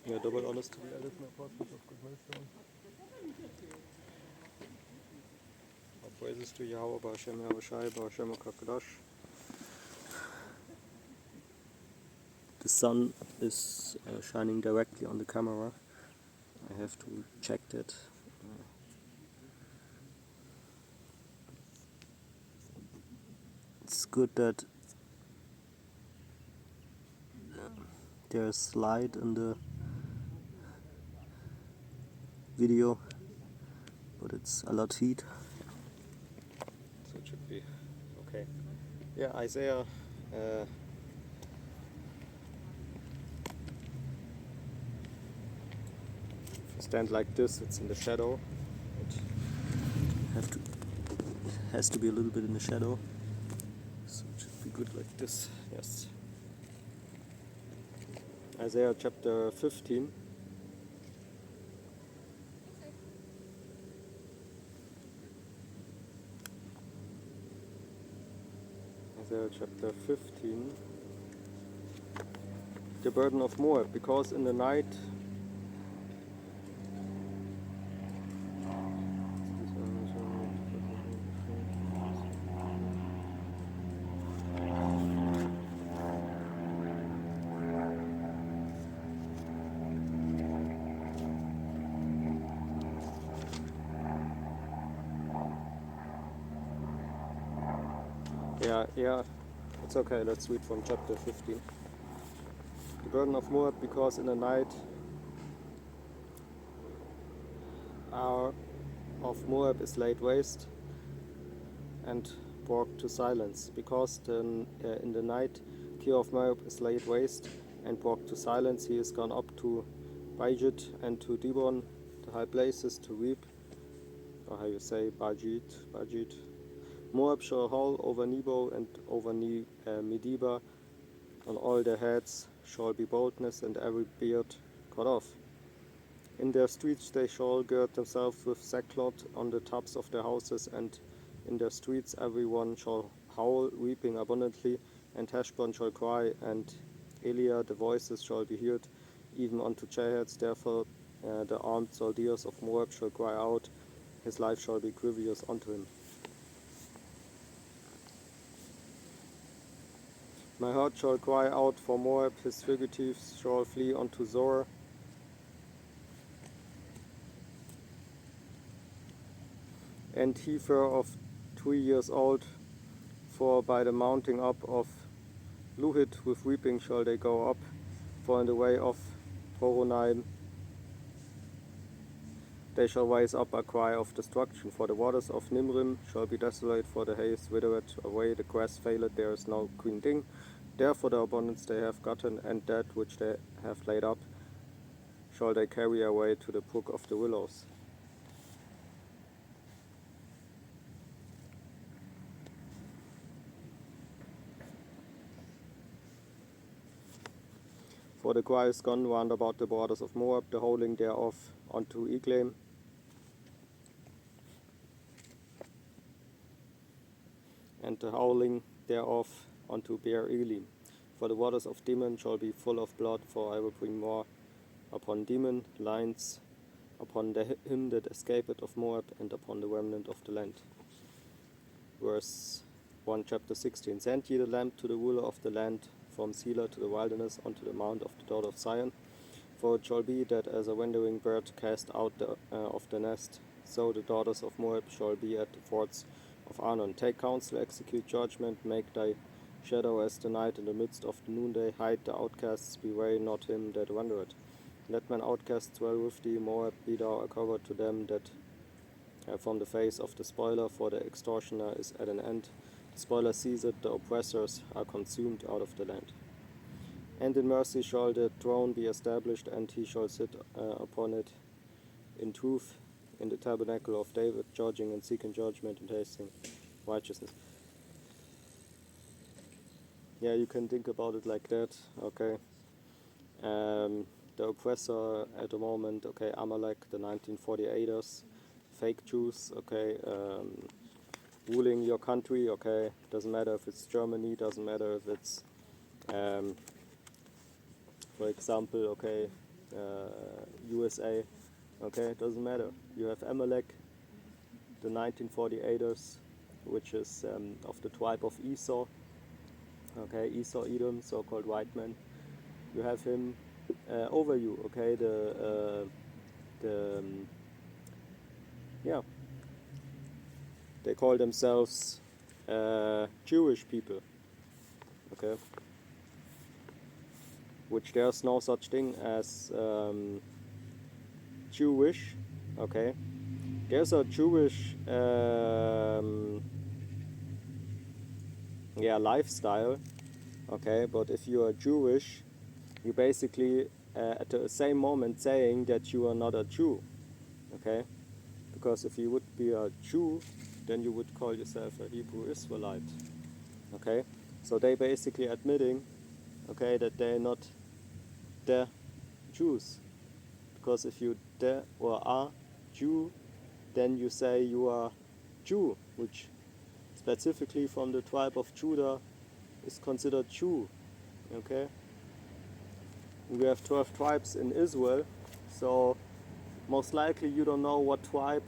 Ja, dubbel honest bir elif napot çok güzel. Praises to Yahweh, Ba'Shem Yahushai, Ba'Shem Kakadash. The sun is shining directly on the camera. I have to check that. It's good that there's light in the video, but it's a lot heat, so it should be okay. Yeah, Isaiah. If you stand like this, it's in the shadow. It has to be a little bit in the shadow, so it should be good like this. Yes. Isaiah chapter 15. Isaiah chapter 15. The burden of Moab, because in the night yeah, it's okay, let's read from chapter 15. The burden of Moab, because in the night hour of Moab is laid waste and brought to silence, because in the night Kir of Moab is laid waste and brought to silence. He is gone up to Bajit and to Dibon, the high places, to weep, or how you say, Bajit. Moab shall howl over Nebo and over Medeba. On all their heads shall be baldness, and every beard cut off. In their streets they shall gird themselves with sackcloth on the tops of their houses, and in their streets every one shall howl, weeping abundantly, and Heshbon shall cry, and Eliah the voices shall be heard, even unto chariots. Therefore the armed soldiers of Moab shall cry out, his life shall be grievous unto him. My heart shall cry out for Moab, his fugitives shall flee unto Zor. And heifer of 2 years old, for by the mounting up of Luhit with weeping shall they go up, for in the way of Horonaim they shall raise up a cry of destruction. For the waters of Nimrim shall be desolate, for the hay is withered away, the grass faileth, there is no green thing. Therefore the abundance they have gotten, and that which they have laid up, shall they carry away to the brook of the willows. For the cry is gone round about the borders of Moab, the howling thereof unto Eglaim. And the howling thereof unto Beer Elim. For the waters of Dimon shall be full of blood, for I will bring more upon Dimon, lines upon him that escapeth of Moab, and upon the remnant of the land. Verse 1, chapter 16. Send ye the lamp to the ruler of the land, from Selah to the wilderness, unto the mount of the daughter of Zion. For it shall be that as a wandering bird cast out of the nest, so the daughters of Moab shall be at the fords of Arnon. Take counsel, execute judgment, make thy shadow as the night in the midst of the noonday, hide the outcasts, bewray not him that wandereth. Let mine outcasts dwell with thee, Moab, be thou a cover to them that from the face of the spoiler, for the extortioner is at an end. The spoiler ceaseth, the oppressors are consumed out of the land. And in mercy shall the throne be established, and he shall sit upon it in truth, in the tabernacle of David, judging and seeking judgment and tasting righteousness. Yeah, you can think about it like that, okay. The oppressor at the moment, okay, Amalek, the 1948ers, fake Jews, okay, ruling your country, okay, doesn't matter if it's Germany, doesn't matter if it's, for example, okay, USA. Okay, doesn't matter. You have Amalek, the 1948ers, which is of the tribe of Esau. Okay, Esau, Edom, so-called white man. You have him over you. Okay, yeah, they call themselves Jewish people. Okay, which there's no such thing as Jewish. Okay, there's a Jewish lifestyle. Okay, but if you are Jewish, you basically at the same moment saying that you are not a Jew. Okay, because if you would be a Jew, then you would call yourself a Hebrew Israelite. Okay, so they basically admitting, okay, that they're not the Jews, because if you de or are Jew, then you say you are Jew, which specifically from the tribe of Judah is considered Jew. Okay, we have 12 tribes in Israel, so most likely you don't know what tribe,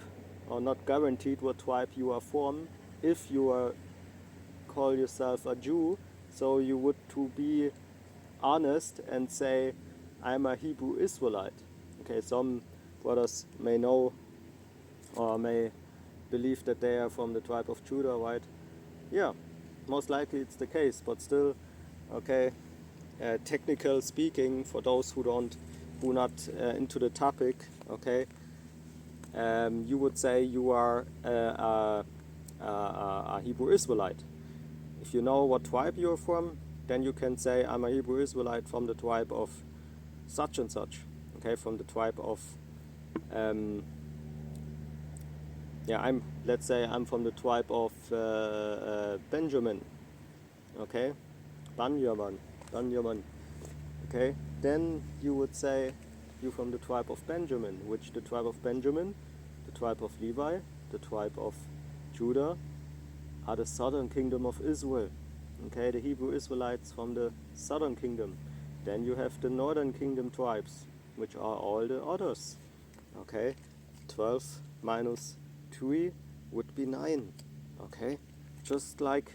or not guaranteed what tribe you are from if you are call yourself a Jew. So you would to be honest and say I'm a Hebrew Israelite. Okay, some brothers may know or may believe that they are from the tribe of Judah, right? Yeah, most likely it's the case, but still, okay, technical speaking, for those who not into the topic, okay, you would say you are a Hebrew Israelite. If you know what tribe you're from, then you can say I'm a Hebrew Israelite from the tribe of such and such, okay, from the tribe of let's say I'm from the tribe of Benjamin, okay, Benjamin, okay, then you would say you're from the tribe of Benjamin, which the tribe of Benjamin, the tribe of Levi, the tribe of Judah are the southern kingdom of Israel, okay, the Hebrew Israelites from the southern kingdom. Then you have the northern kingdom tribes, which are all the others, okay, 12 minus 3 would be 9, okay, just like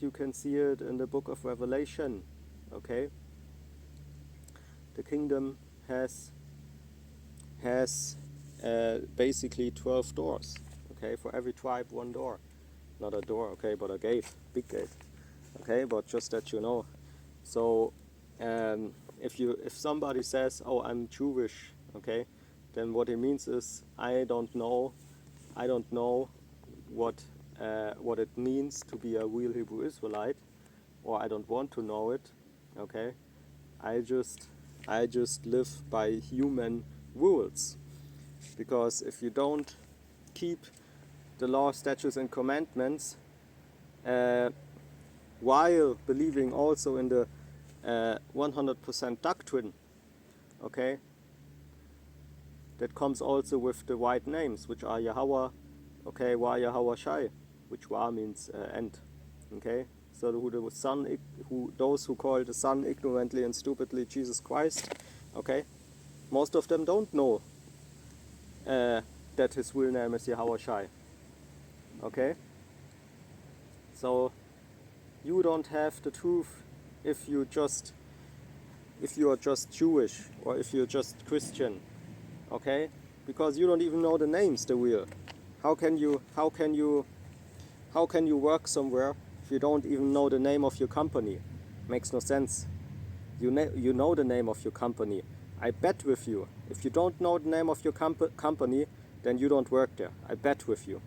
you can see it in the book of Revelation, okay. The kingdom has basically 12 doors, okay, for every tribe one door, not a door, okay, but a gate, big gate, okay, but just that you know. So if somebody says, oh, I'm Jewish, okay, then what it means is I don't know what it means to be a real Hebrew Israelite, or I don't want to know it, okay. I just live by human rules, because if you don't keep the law, statutes, and commandments, while believing also in the 100% doctrine, okay, that comes also with the white names, which are Yahweh, okay, Wa Yahweh Shai, which Wa means and, okay. So those who call the Son ignorantly and stupidly Jesus Christ, okay, most of them don't know that his real name is Yahweh Shai, okay. So you don't have the truth if you are just Jewish or if you're just Christian, okay, because you don't even know the names, the real. How can you work somewhere if you don't even know the name of your company? Makes no sense. You know the name of your company. I bet with you, if you don't know the name of your company, then you don't work there. I bet with you.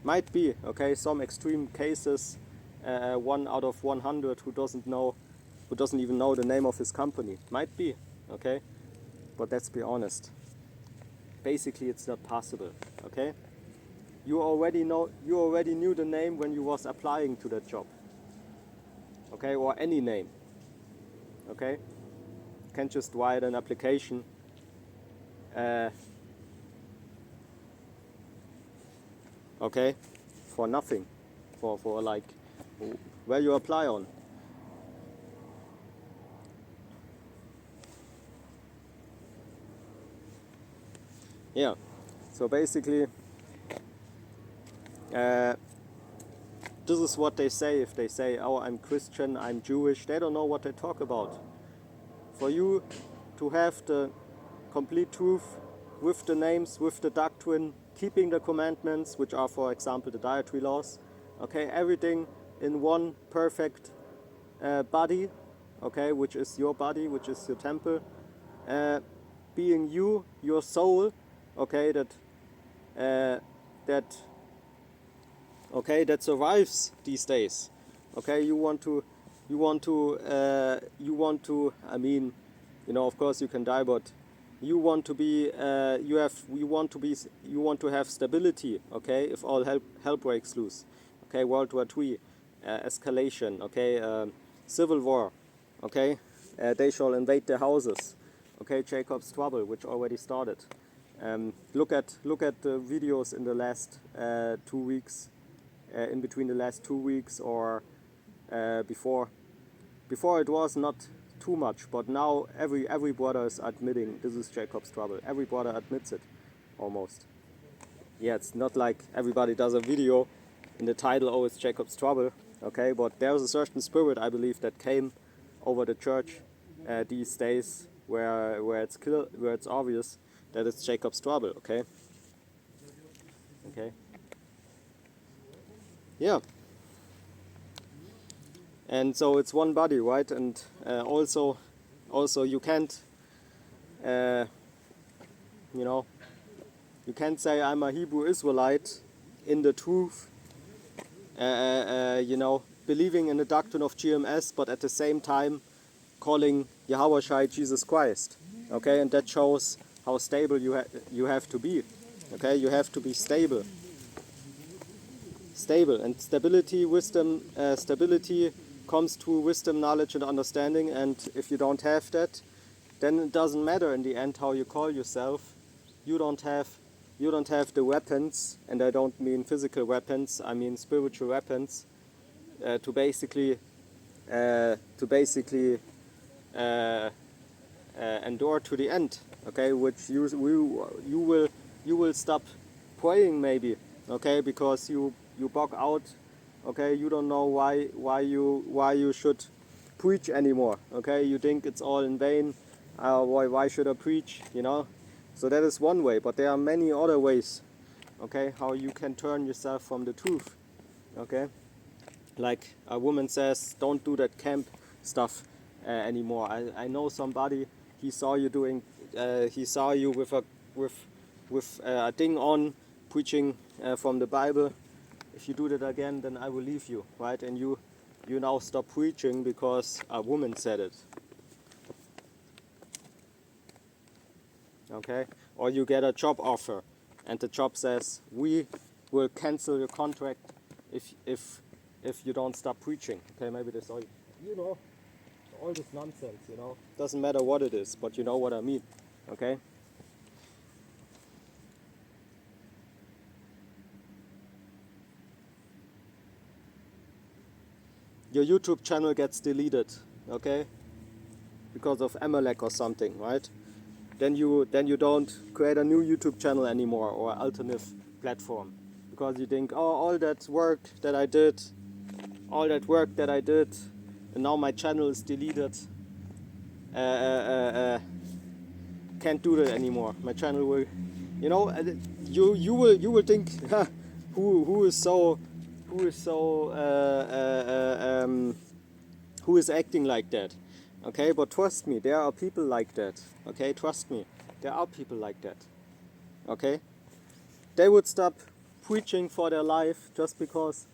Might be, okay, some extreme cases, 1 out of 100 who doesn't even know the name of his company. Might be, okay, but let's be honest. Basically, it's not possible, okay. You already knew the name when you was applying to that job, okay, or any name, okay. You can't just write an application okay, for nothing, for like where you apply on. yeah, so basically, this is what they say. If they say, oh, I'm Christian, I'm Jewish, they don't know what they talk about. For you to have the complete truth with the names, with the doctrine, keeping the commandments, which are, for example, the dietary laws, okay, everything in one perfect body, okay, which is your body, which is your temple, being you, your soul, okay, that okay, that survives these days. Okay, I mean, you know, of course you can die, but you want to be, you want to have stability. Okay, if all hell breaks loose. Okay, World War III, escalation. Okay, civil war. Okay, they shall invade their houses. Okay, Jacob's trouble, which already started. Look at the videos in the last 2 weeks, in between the last 2 weeks, or before. Before it was not too much, but now every brother is admitting this is Jacob's trouble. Every brother admits it, almost. Yeah, it's not like everybody does a video in the title, oh, it's Jacob's trouble. Okay, but there's a certain spirit, I believe, that came over the church these days, where it's clear, where it's obvious that it's Jacob's trouble. Okay. Okay. Yeah. And so it's one body, right? And also you can't, uh, you know, you can't say I'm a Hebrew Israelite in the truth, you know, believing in the doctrine of GMS, but at the same time calling Yahweh Shai Jesus Christ. Okay, and that shows how stable you have to be. Okay, you have to be stable. Stable, and stability, wisdom, stability comes through wisdom, knowledge, and understanding. And if you don't have that, then it doesn't matter in the end how you call yourself. You don't have the weapons, and I don't mean physical weapons. I mean spiritual weapons to basically endure to the end. Okay, which you will stop praying maybe. Okay, because you bug out. Okay, you don't know why you should preach anymore. Okay, you think it's all in vain. Why should I preach? You know, so that is one way. But there are many other ways. Okay, how you can turn yourself from the truth. Okay, like a woman says, don't do that camp stuff anymore. I know somebody. He saw you doing. He saw you with a thing on, preaching from the Bible. If you do that again, then I will leave you, right? And you now stop preaching because a woman said it. Okay? Or you get a job offer, and the job says we will cancel your contract if you don't stop preaching. Okay? Maybe that's all. You know, all this nonsense. You know, doesn't matter what it is, but you know what I mean. Okay? Your YouTube channel gets deleted, okay, because of Amalek or something, right? Then you don't create a new YouTube channel anymore, or alternative platform, because you think, oh, all that work that I did, and now my channel is deleted. Can't do that anymore. My channel will, you know, you will think, who is so who is so who is acting like that. Okay, but trust me, there are people like that. Okay, trust me, there are people like that. Okay, they would stop preaching for their life just because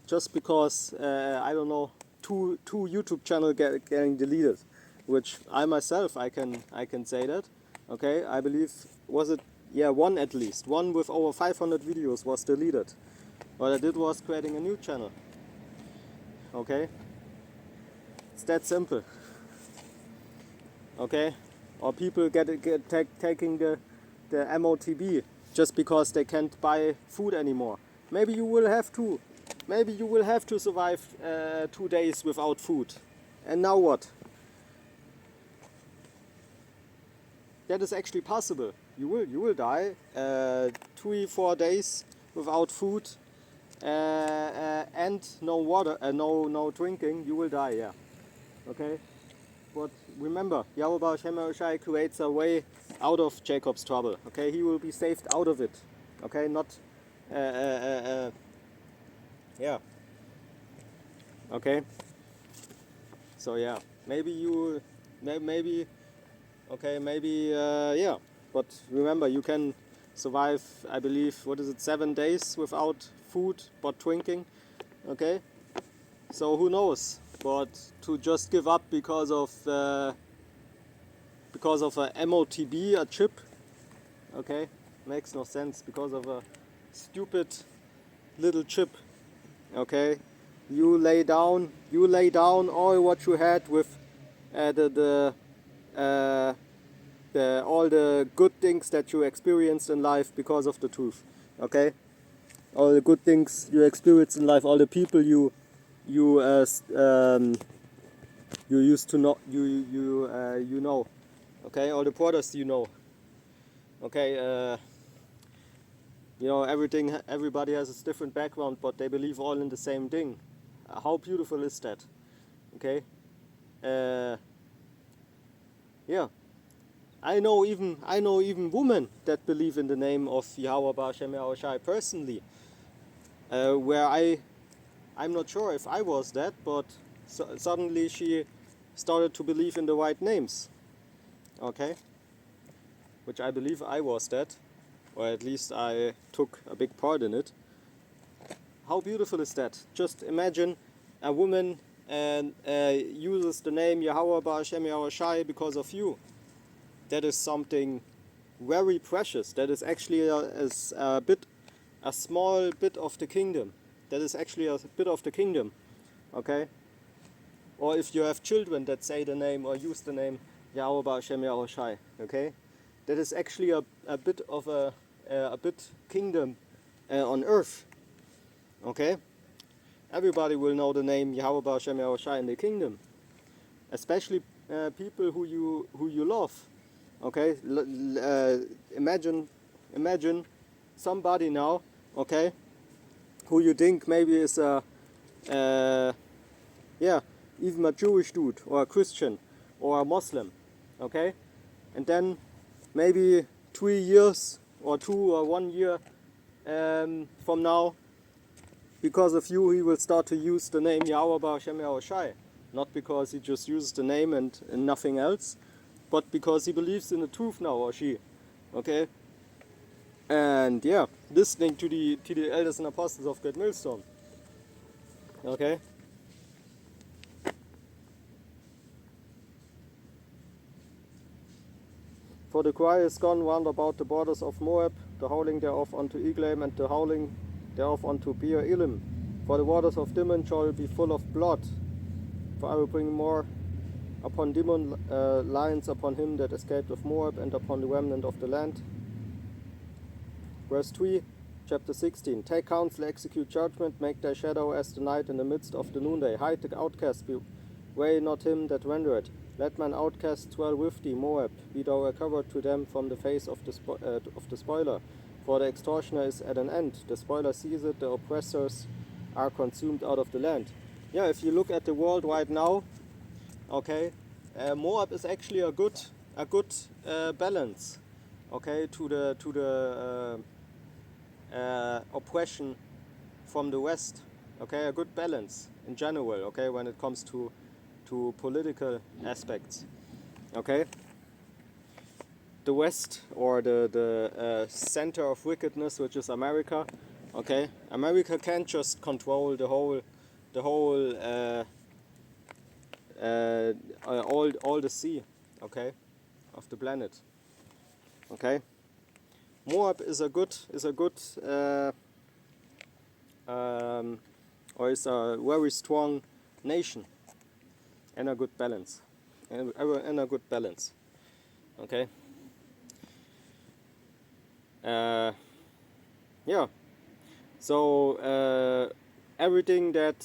I don't know, two YouTube channel getting deleted, which I myself I can say that. Okay, I believe, was it, yeah, one, at least one with over 500 videos was deleted. What I did was creating a new channel. Okay, it's that simple. Okay, or people taking the MOTB just because they can't buy food anymore. Maybe you will have to. Maybe you will have to survive 2 days without food. And now what? that is actually possible. You will die 3-4 days without food and no water, no drinking. You will die. Yeah. Okay. But remember, Yahweh Baruch Shem Shai creates a way out of Jacob's trouble. Okay, he will be saved out of it. Okay, not, yeah. Okay. So yeah, maybe you, maybe, okay, maybe, yeah. But remember, you can survive, I believe, what is it, 7 days without food but drinking. Okay. So who knows? But to just give up because of a MOTB, a chip, okay, makes no sense. Because of a stupid little chip, okay, you lay down all what you had with all the good things that you experienced in life because of the truth, okay, all the good things you experienced in life, all the people you used to know, you know, okay, all the brothers you know, okay, you know, everybody has a different background, but they believe all in the same thing. How beautiful is that? Okay, yeah, I know even women that believe in the name of Yahweh Baruch Shem Yahweh Shai personally, where I'm not sure if I was that, but suddenly she started to believe in the right names, okay, which I believe I was that, or at least I took a big part in it. How beautiful is that? Just imagine a woman and uses the name Yahweh Baruch Shem Yahweh Shai because of you. That is something very precious. That is actually a small bit of the kingdom. That is actually a bit of the kingdom, okay? Or if you have children that say the name or use the name Yahweh Baruch Shem Yahweh Shai, okay? That is actually a bit of a bit kingdom on earth, okay? Everybody will know the name Yahweh Baruch Shem Yahweh Shai in the kingdom, especially people who you love, okay? Imagine somebody now, okay, who you think maybe is a yeah, even a Jewish dude or a Christian or a Muslim, okay, and then maybe 3 years or 2 or 1 year from now, because of you, he will start to use the name Yahweh Baruch Shem Yahweh Shai, not because he just uses the name and nothing else, but because he believes in the truth now, or she, okay. And yeah, listening to the elders and apostles of Great Millstone, okay. For the cry is gone round about the borders of Moab, the howling thereof unto Eglaim, and the howling thereof unto Beer Elim. For the waters of Dimon shall be full of blood, for I will bring more upon Dimon, lions upon him that escaped of Moab, and upon the remnant of the land. Verse 3, chapter 16. Take counsel, execute judgment, make thy shadow as the night in the midst of the noonday. Hide the outcast, bewray not him that rendereth. Let mine outcast dwell with thee, Moab. Be thou a cover to them from the face of the spoiler. For the extortioner is at an end. The spoiler ceaseth, the oppressors are consumed out of the land. Yeah, if you look at the world right now, okay, Moab is actually a good balance, okay, to the oppression from the West, okay, a good balance in general, okay, when it comes to political aspects, okay. The West, or the center of wickedness, which is America, okay. America can't just control the whole all the sea, okay, of the planet, okay. Moab is a good or is a very strong nation, and a good balance, and a good balance, okay. Yeah, so everything that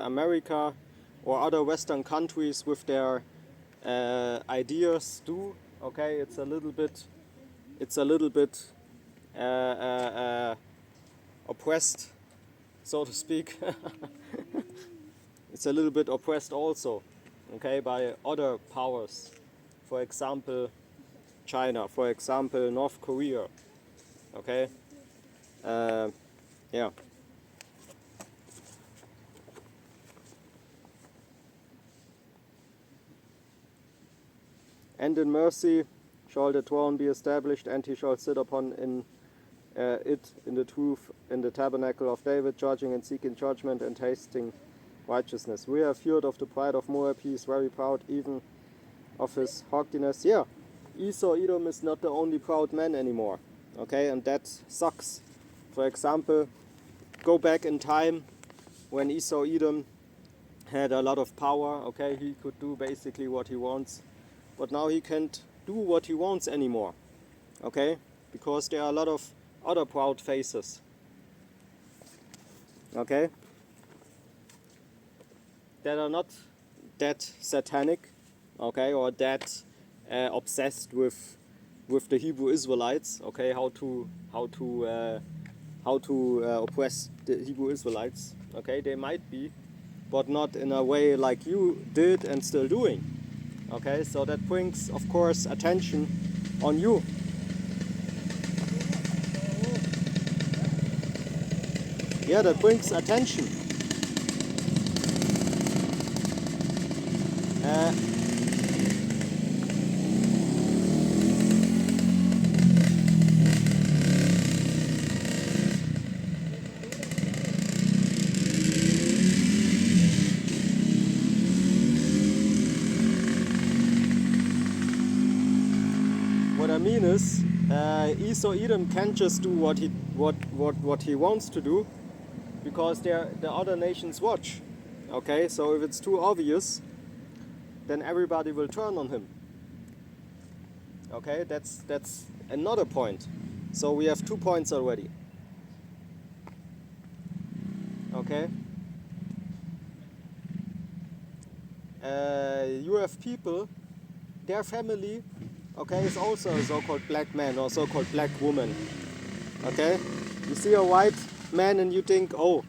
America or other Western countries with their ideas do, Okay, it's a little bit oppressed, so to speak. It's a little bit oppressed also, okay, by other powers. For example, China. For example, North Korea. Okay. Yeah. And in mercy shall the throne be established, and he shall sit upon it in the truth, in the tabernacle of David, judging and seeking judgment and tasting righteousness. We have heard of the pride of Moab. He is very proud, even of his haughtiness. Yeah, Esau Edom is not the only proud man anymore. Okay, and that sucks. For example, go back in time when Esau Edom had a lot of power. Okay, he could do basically what he wants, but now he can't do what he wants anymore. Okay, because there are a lot of other proud faces. Okay, that are not that satanic, okay, or that obsessed with the Hebrew Israelites, okay, how to oppress the Hebrew Israelites, okay, they might be, but not in a way like you did and still doing, okay, so that brings, of course, attention on you. Yeah, that brings attention. What I mean is, Esau Edom can't just do what he wants to do, because the other nations watch. Okay, so if it's too obvious, then everybody will turn on him. Okay, that's another point. So we have 2 points already. Okay. You have people, their family, okay, is also a so-called black man or so-called black woman. Okay, you see a white man and you think, oh,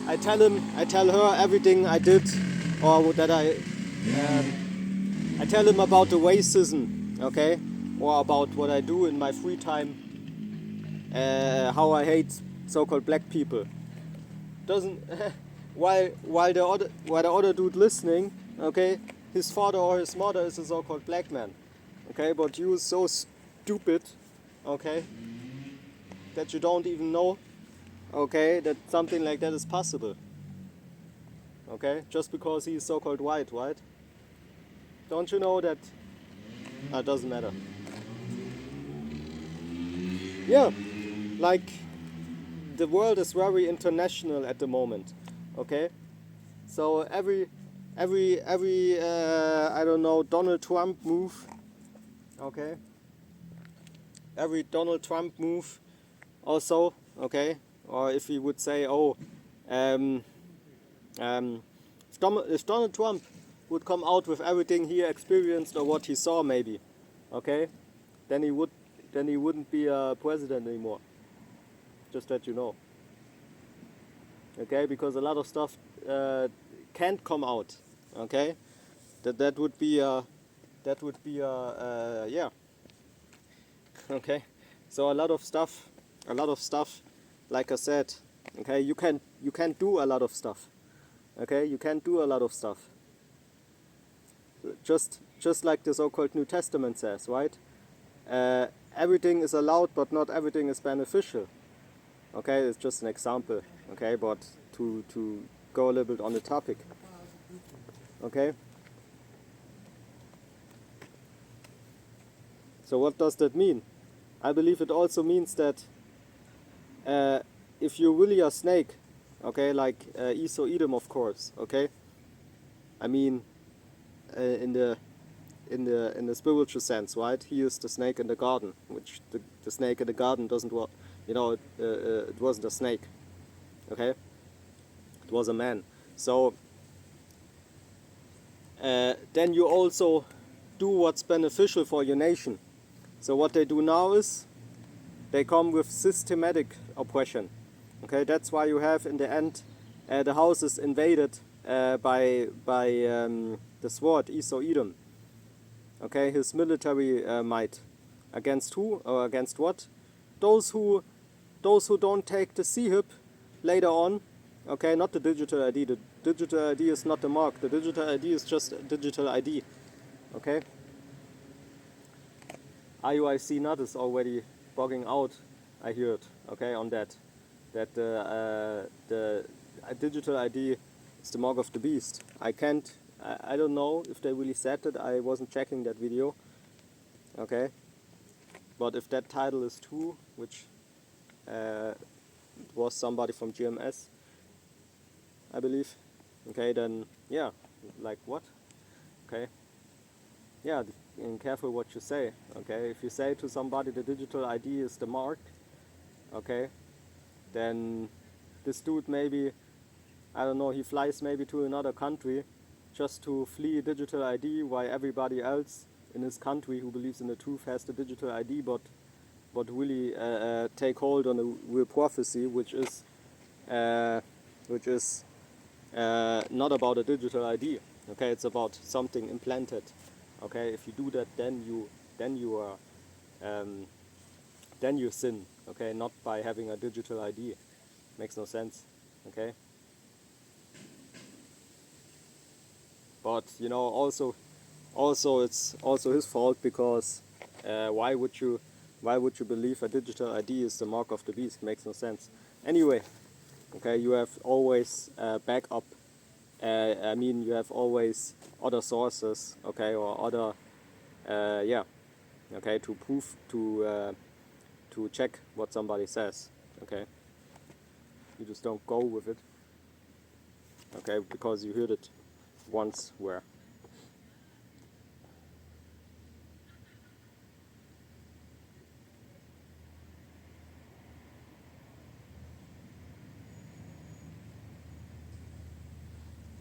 I tell her everything I did, or that I tell him about the racism, okay, or about what I do in my free time, how I hate so-called black people. Doesn't while the other dude listening, okay, his father or his mother is a so-called black man, okay, but you so stupid, okay, that you don't even know, okay, that something like that is possible. Okay, just because he is so-called white, right? Don't you know that? It doesn't matter. Yeah, like the world is very international at the moment. Okay, so every I don't know, Donald Trump move. Okay, every Donald Trump move, also. Okay, or if he would say, oh, if Donald Trump would come out with everything he experienced or what he saw, maybe, okay, then he wouldn't be a president anymore. Just that you know. Okay, because a lot of stuff can't come out. Okay, that would be yeah. Okay, so a lot of stuff, like I said. Okay, you can't do a lot of stuff. Okay, you can't do a lot of stuff. Just like the so-called New Testament says, right? Everything is allowed, but not everything is beneficial. Okay, it's just an example. Okay, but to go a little bit on the topic. Okay. So what does that mean? I believe it also means that if you're really a snake, okay, like Esau Edom, of course, okay. I mean, in the spiritual sense, right? He is the snake in the garden, which the snake in the garden doesn't work. You know, it wasn't a snake. Okay. was a man. So then you also do what's beneficial for your nation. So what they do now is they come with systematic oppression. Okay, that's why you have in the end the house is invaded by the sword, Esau Edom. Okay, his military might. Against who or against what? Those who don't take the CHIP later on. Okay, not the digital ID. The digital ID is not the mark. The digital ID is just a digital ID. Okay. IUIC NUT is already bugging out. I hear it. Okay, on that the digital ID is the mark of the beast. I don't know if they really said it. I wasn't checking that video. Okay, but if that title is true, which was somebody from GMS, I believe. Okay, then yeah, like what? Okay, yeah, and careful what you say. Okay, if you say to somebody the digital ID is the mark, okay, then this dude maybe, I don't know, he flies maybe to another country just to flee digital ID, while everybody else in his country who believes in the truth has the digital ID, but really take hold on the real prophecy, which is not about a digital ID. Okay, it's about something implanted. Okay, if you do that, then you sin. Okay, not by having a digital ID. Makes no sense. Okay. But you know, also it's also his fault, because why would you believe a digital ID is the mark of the beast? Makes no sense. Anyway, okay, you have always backup. I mean, you have always other sources, okay, or other, okay, to prove to check what somebody says, okay. You just don't go with it, okay, because you heard it once where.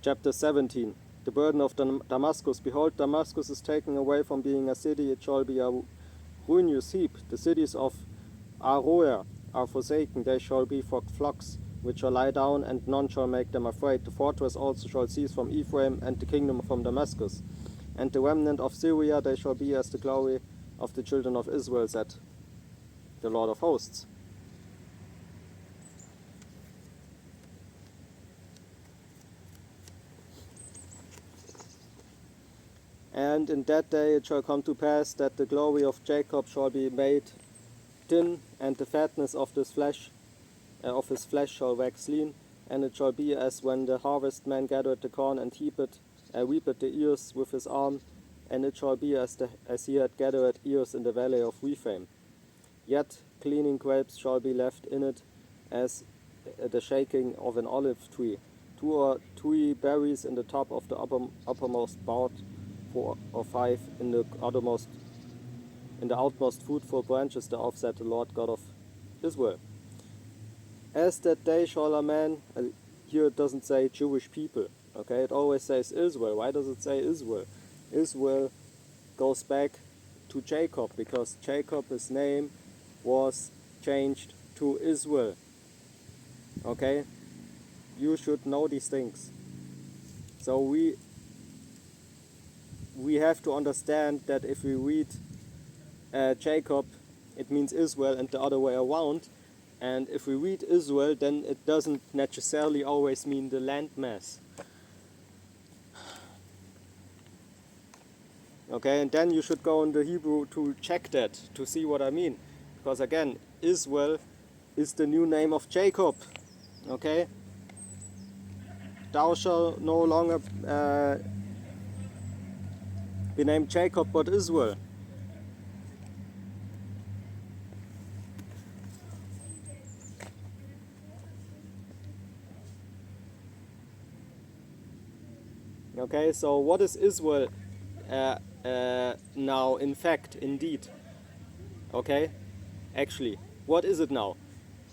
Chapter 17. The burden of Damascus. Behold, Damascus is taken away from being a city, it shall be a ruinous heap. The cities of Aroer are forsaken, they shall be for flocks, which shall lie down, and none shall make them afraid. The fortress also shall cease from Ephraim, and the kingdom from Damascus. And the remnant of Syria, they shall be as the glory of the children of Israel, said the Lord of hosts. And in that day it shall come to pass that the glory of Jacob shall be made thin, and the fatness of his flesh shall wax lean. And it shall be as when the harvestman gathered the corn and reaped the ears with his arm, and it shall be as he had gathered ears in the valley of Rephaim. Yet cleaning grapes shall be left in it, as the shaking of an olive tree. 2 or 3 berries in the top of the uppermost bough, 4 or 5 in the outmost fruitful branches thereof, said the Lord God of Israel. As that day shall a man, here it doesn't say Jewish people, okay, it always says Israel. Why does it say Israel? Israel goes back to Jacob, because Jacob's name was changed to Israel, okay? You should know these things. So we have to understand that if we read Jacob, it means Israel, and the other way around. And if we read Israel, then it doesn't necessarily always mean the landmass. Okay, and then you should go in the Hebrew to check that, to see what I mean. Because again, Israel is the new name of Jacob. Okay? Thou shalt no longer be named Jacob, but Israel. Okay, so what is Israel now, in fact, indeed? Okay, actually, what is it now?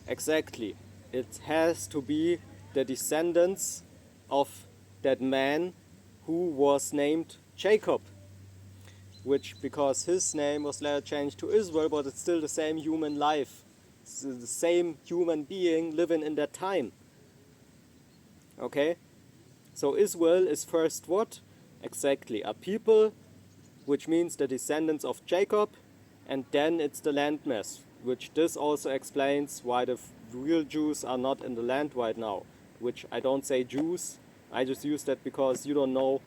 Exactly, it has to be the descendants of that man who was named Jacob, which, because his name was later changed to Israel, but it's still the same human life. It's the same human being living in that time. Okay? So Israel is first what? Exactly, a people, which means the descendants of Jacob, and then it's the landmass, which this also explains why the real Jews are not in the land right now, which I don't say Jews, I just use that because you don't know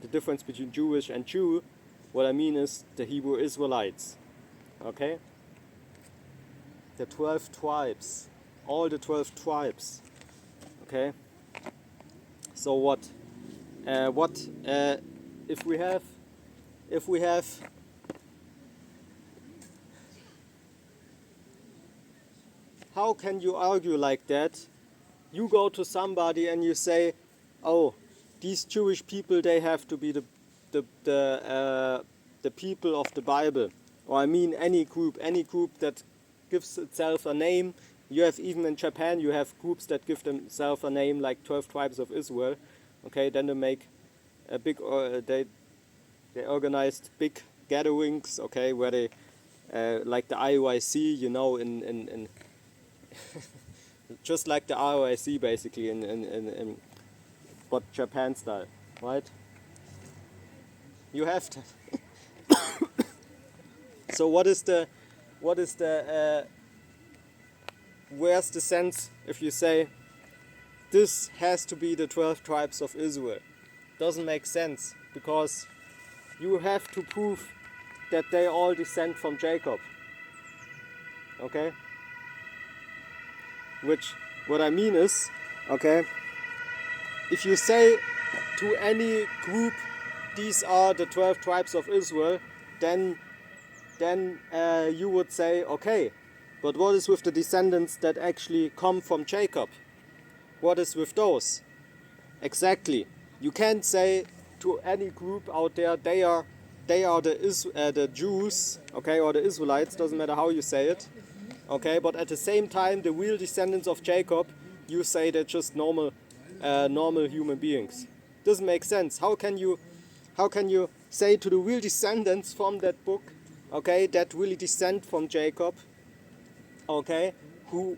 the difference between Jewish and Jew. What I mean is the Hebrew Israelites, okay? The 12 tribes, all the 12 tribes, okay? So what if we have how can you argue like that? You go to somebody and you say, oh, these Jewish people, they have to be the people of the Bible. Or I mean any group that gives itself a name. You have, even in Japan, you have groups that give themselves a name, like 12 tribes of Israel. Okay, then they make a big, they organized big gatherings, okay, where they, like the IOIC, you know, in just like the ROIC basically, in but Japan style, right? You have to. So what is the where's the sense if you say this has to be the 12 tribes of Israel? Doesn't make sense, because you have to prove that they all descend from Jacob. Okay? Which, what I mean is, okay, if you say to any group, these are the 12 tribes of Israel, then you would say, okay, but what is with the descendants that actually come from Jacob? What is with those? Exactly. You can't say to any group out there, they are the Jews, okay, or the Israelites, doesn't matter how you say it, okay, but at the same time, the real descendants of Jacob, you say they're just normal human beings. Doesn't make sense. How can you say to the real descendants from that book, okay, that really descend from Jacob, okay, who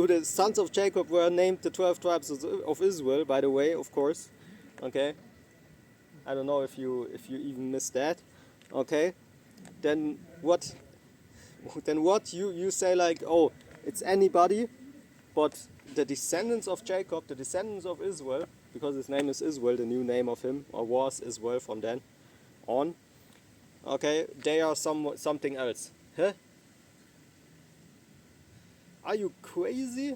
the sons of Jacob were named the 12 tribes of Israel, by the way, of course, okay. I don't know if you even missed that, okay. Then what? Then what you say, like, oh, it's anybody, but the descendants of Jacob, the descendants of Israel, because his name is Israel, the new name of him, or was Israel from then on, okay, they are something else. Huh? Are you crazy?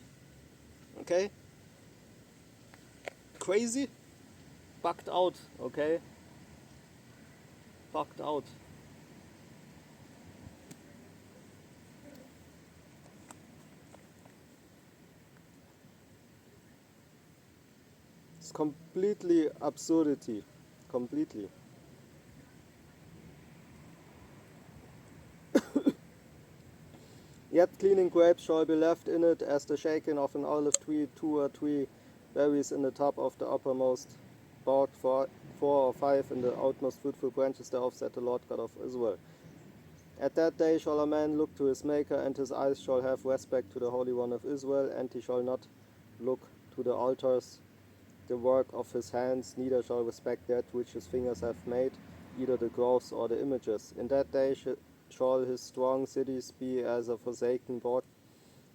Okay? Crazy? Bugged out, okay? Bugged out. It's completely absurdity. Completely. Yet cleaning grapes shall be left in it as the shaking of an olive tree, 2 or 3 berries in the top of the uppermost bark, 4 or 5 in the outmost fruitful branches thereof, said the Lord God of Israel. At that day shall a man look to his Maker, and his eyes shall have respect to the Holy One of Israel, and he shall not look to the altars, the work of his hands, neither shall respect that which his fingers have made, either the groves or the images. In that day shall his strong cities be as a forsaken bog,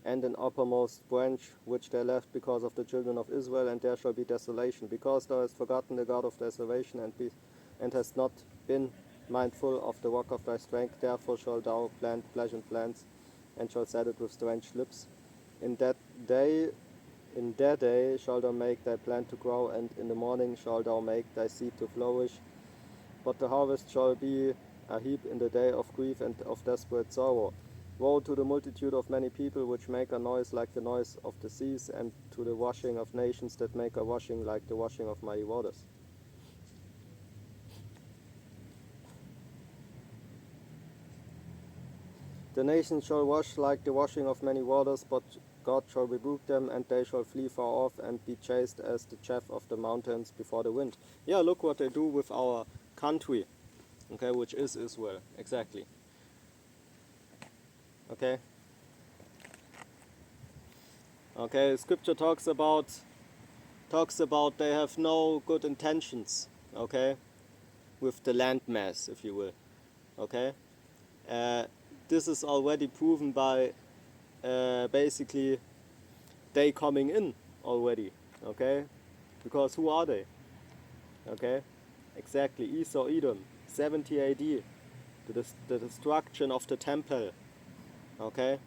and an uppermost branch which they left because of the children of Israel, and there shall be desolation, because thou hast forgotten the God of thy salvation, and hast not been mindful of the rock of thy strength. Therefore shalt thou plant pleasant plants, and shalt set it with strange lips. In that day shalt thou make thy plant to grow, and in the morning shalt thou make thy seed to flourish. But the harvest shall be a heap in the day of grief and of desperate sorrow. Woe to the multitude of many people which make a noise like the noise of the seas, and to the washing of nations that make a washing like the washing of mighty waters. The nations shall wash like the washing of many waters, but God shall rebuke them, and they shall flee far off and be chased as the chaff of the mountains before the wind. Yeah, look what they do with our country, okay, which is Israel, exactly. Okay. Okay, scripture talks about they have no good intentions, okay, with the landmass, if you will, okay. This is already proven by basically they coming in already, okay, because who are they, okay, exactly, Esau, Edom, 70 AD, the destruction of the temple, okay,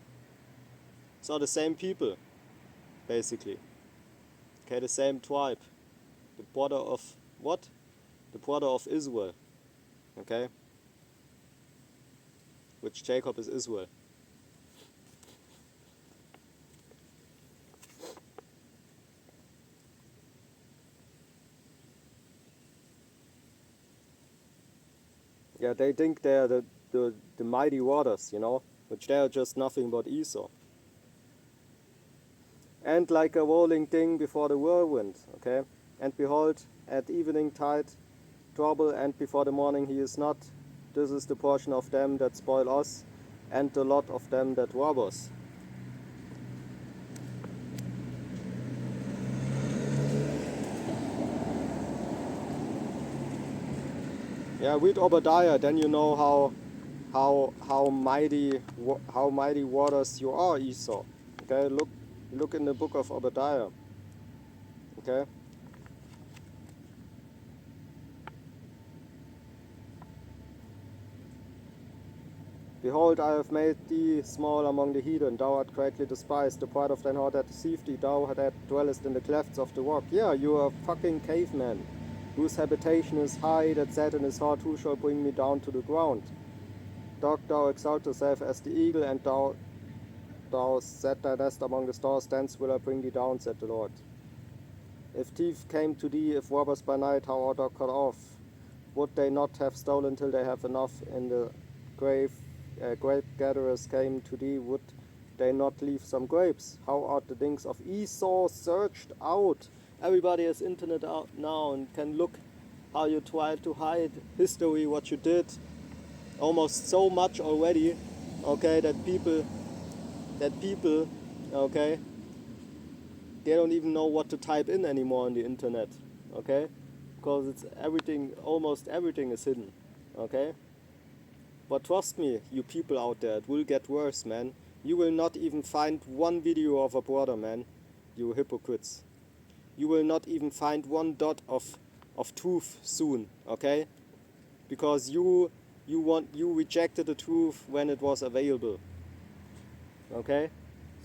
so the same people, basically, okay, the same tribe, the brother of what? The brother of Israel, okay, which Jacob is Israel. Yeah, they think they are the mighty waters, you know, which they are just nothing but Esau. And like a rolling thing before the whirlwind, okay? And behold, at evening tide, trouble, and before the morning he is not. This is the portion of them that spoil us, and the lot of them that rob us. Yeah, read Obadiah, then you know how mighty waters you are, Esau. Okay, look in the book of Obadiah. Okay. Behold, I have made thee small among the heathen, thou art greatly despised, the pride of thine heart hath deceived thee, thou that dwellest in the clefts of the rock. Yeah, you are a fucking caveman, whose habitation is high, that said in his heart, who shall bring me down to the ground? Dog, thou exalt thyself as the eagle, and thou set thy nest among the stars, thence will I bring thee down, said the Lord. If thief came to thee, if robbers by night, how art thou cut off? Would they not have stolen till they have enough in the grave? Grape gatherers came to thee, would they not leave some grapes? How are the things of Esau searched out? Everybody has internet out now and can look how you tried to hide history, what you did, almost so much already, okay, that people, okay, they don't even know what to type in anymore on the internet, okay, because it's everything, almost everything is hidden, okay. But trust me, you people out there, it will get worse, man. You will not even find one video of a brother, man. You hypocrites. You will not even find one dot of truth soon, okay? Because you rejected the truth when it was available, okay?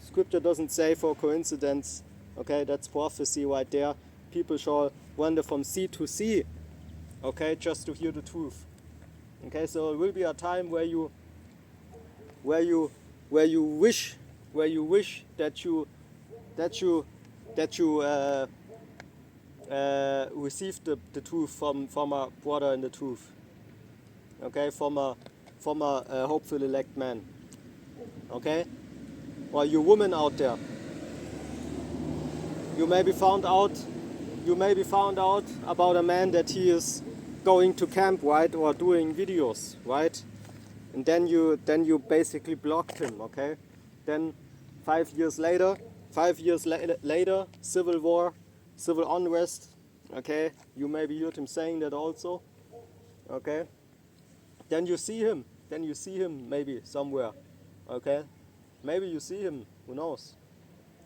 Scripture doesn't say for coincidence, okay? That's prophecy right there. People shall wander from sea to sea, okay, just to hear the truth. Okay, so it will be a time where you wish that you received the truth from a brother in the truth. Okay, from a hopeful elect man. Okay, or you women out there, you may be found out about a man that he is going to camp, right, or doing videos, right? And then you basically blocked him, okay? Then 5 years later, civil war, civil unrest, okay? You maybe heard him saying that also, okay? Then you see him maybe somewhere, okay? Maybe you see him, who knows?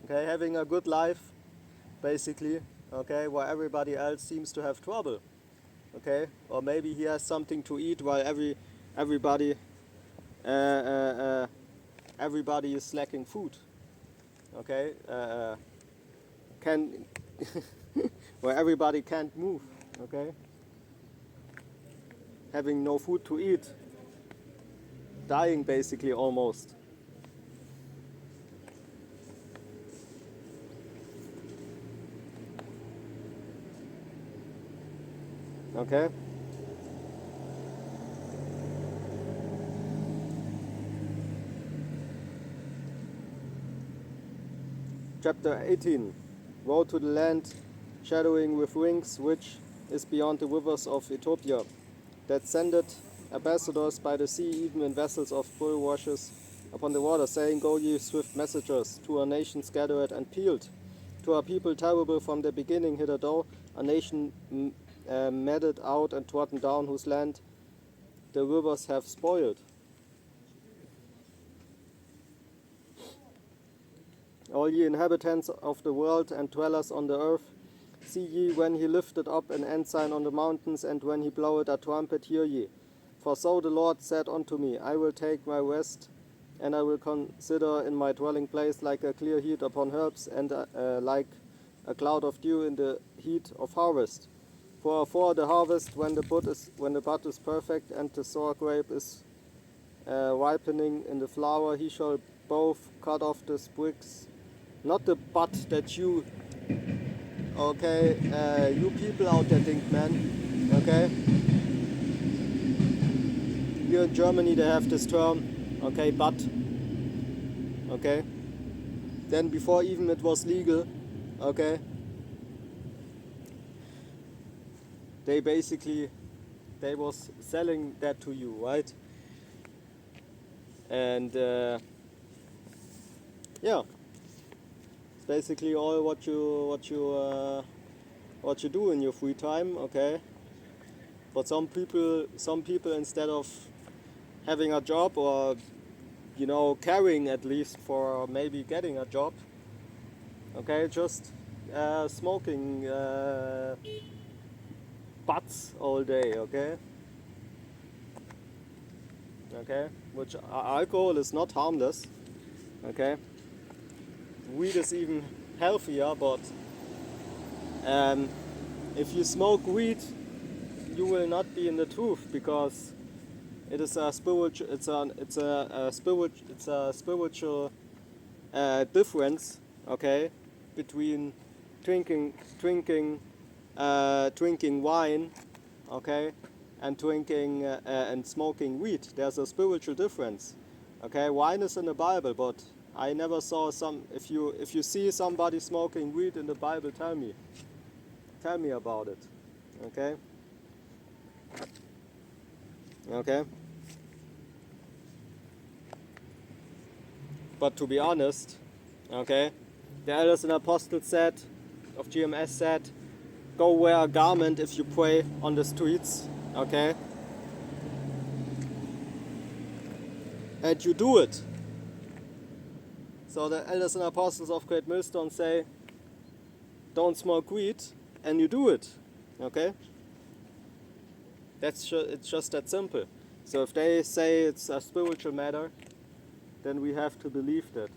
Okay, having a good life, basically, okay, while everybody else seems to have trouble, okay? Or maybe he has something to eat while everybody everybody is lacking food, okay? Can where everybody can't move, okay? Having no food to eat, dying basically almost. Okay? Chapter 18. Woe to the land shadowing with wings, which is beyond the rivers of Ethiopia, that sendeth ambassadors by the sea, even in vessels of bulrushes upon the water, saying, Go ye swift messengers to a nation scattered and peeled, to a people terrible from the beginning hitherto, a nation meted out and trodden down, whose land the rivers have spoiled. All ye inhabitants of the world and dwellers on the earth, see ye when he lifted up an ensign on the mountains, and when he blowed a trumpet, hear ye. For so the Lord said unto me, I will take my rest, and I will consider in my dwelling place like a clear heat upon herbs, and like a cloud of dew in the heat of harvest. For the harvest, when the bud is perfect, and the sour grape is ripening in the flower, he shall both cut off the sprigs, not the bud that you, okay, you people out there think, man, okay? Here in Germany they have this term, okay, bud, okay? Then before even it was legal, okay, they was selling that to you, right? And yeah, it's basically all what you do in your free time, okay? But some people instead of having a job, or caring at least for maybe getting a job, okay, just smoking butts all day, okay? Okay, which alcohol is not harmless, okay? Weed is even healthier, but if you smoke weed, you will not be in the truth, because it is a spiritual. It's a spiritual difference, okay, between drinking wine, okay, and drinking and smoking weed. There's a spiritual difference, okay. Wine is in the Bible, but I never saw some. If you see somebody smoking weed in the Bible, tell me about it, okay. Okay. But to be honest, okay, the elders and apostles said, of GMS said, go wear a garment if you pray on the streets, okay? And you do it. So the elders and apostles of Great Millstone say, don't smoke weed, and you do it, okay? It's just that simple. So if they say it's a spiritual matter, then we have to believe that,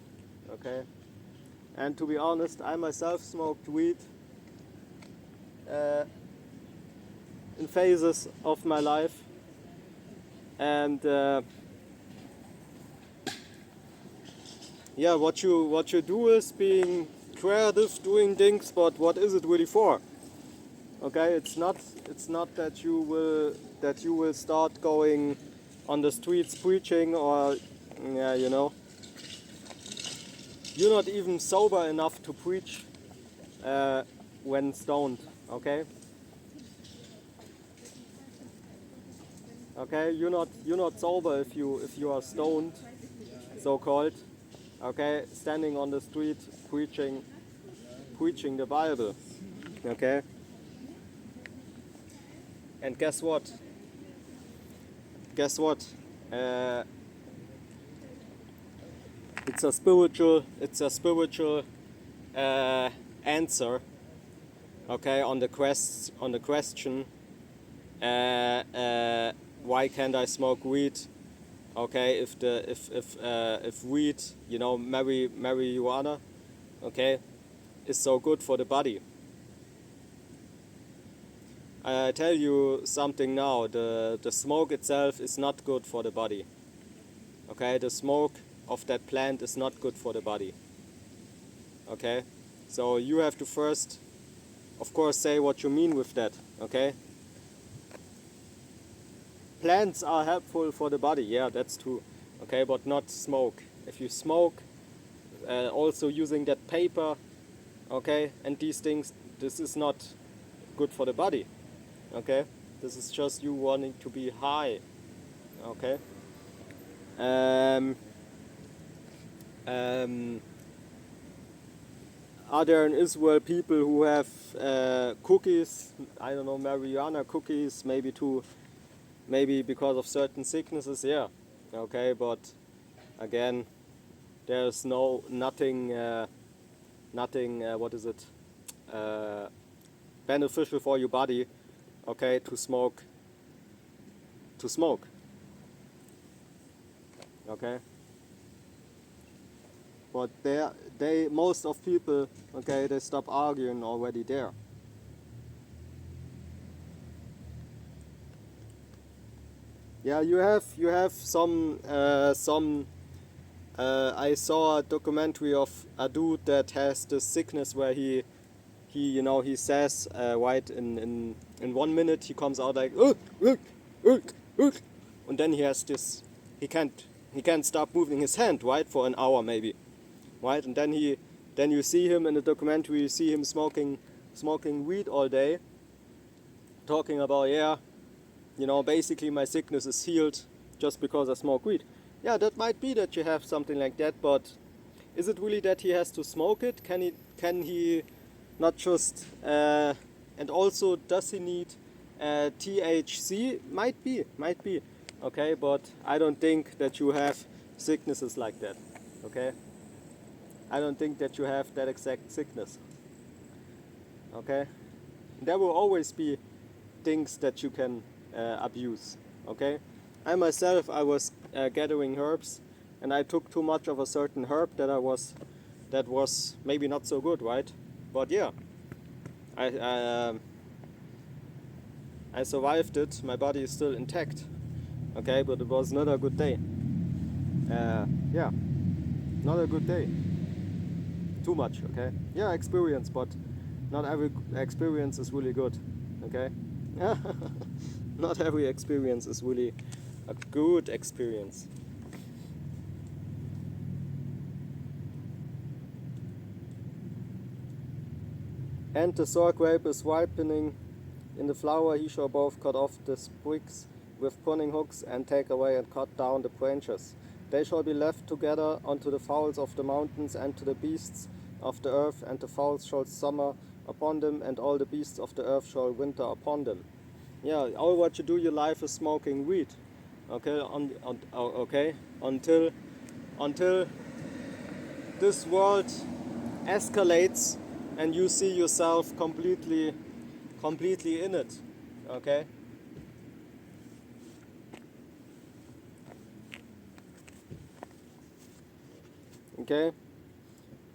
okay? And to be honest, I myself smoked weed in phases of my life, and yeah, what you do is being creative, doing things, but what is it really for? Okay, it's not that you will start going on the streets preaching, or yeah, you're not even sober enough to preach when stoned, okay? Okay, you're not sober if you are stoned, so called, okay, standing on the street preaching the Bible, okay? And guess what? It's a spiritual answer, okay, on the question, why can't I smoke weed? Okay, if weed, marijuana, okay, is so good for the body. I tell you something now, the smoke itself is not good for the body. Okay, the smoke of that plant is not good for the body. Okay, so you have to first, of course, say what you mean with that, okay? Plants are helpful for the body, yeah, that's true, okay, but not smoke. If you smoke also using that paper, okay, and these things, this is not good for the body, okay. This is just you wanting to be high, okay. Are there in Israel people who have cookies, I don't know, marijuana cookies, maybe because of certain sicknesses, yeah, okay, but again, there's nothing, what is it, beneficial for your body, okay, to smoke, okay. But most of people, okay, they stop arguing already there. Yeah, you have some I saw a documentary of a dude that has this sickness where he says right in 1 minute he comes out like ugh, ugh, ugh, ugh. And then he has this, he can't stop moving his hand, right, for an hour maybe, right, and then you see him in the documentary, you see him smoking weed all day, talking about, yeah, basically my sickness is healed just because I smoke weed. Yeah, that might be that you have something like that, but is it really that he has to smoke it? Can he not just and also does he need THC? Might be, okay, but I don't think that you have sicknesses like that, okay. I don't think that you have that exact sickness, okay. There will always be things that you can abuse, okay. I myself, I was gathering herbs, and I took too much of a certain herb that was maybe not so good, right? But yeah, I survived it. My body is still intact, okay. But it was not a good day. Yeah, not a good day. Too much, okay. Yeah, experience, but not every experience is really good, okay. Not every experience is really a good experience. And the sour grape is ripening in the flower. He shall both cut off the sprigs with pruning hooks and take away and cut down the branches. They shall be left together unto the fowls of the mountains and to the beasts of the earth, and the fowls shall summer upon them, and all the beasts of the earth shall winter upon them. Yeah, all what you do your life is smoking weed, okay, okay, until this world escalates and you see yourself completely in it, okay. Okay,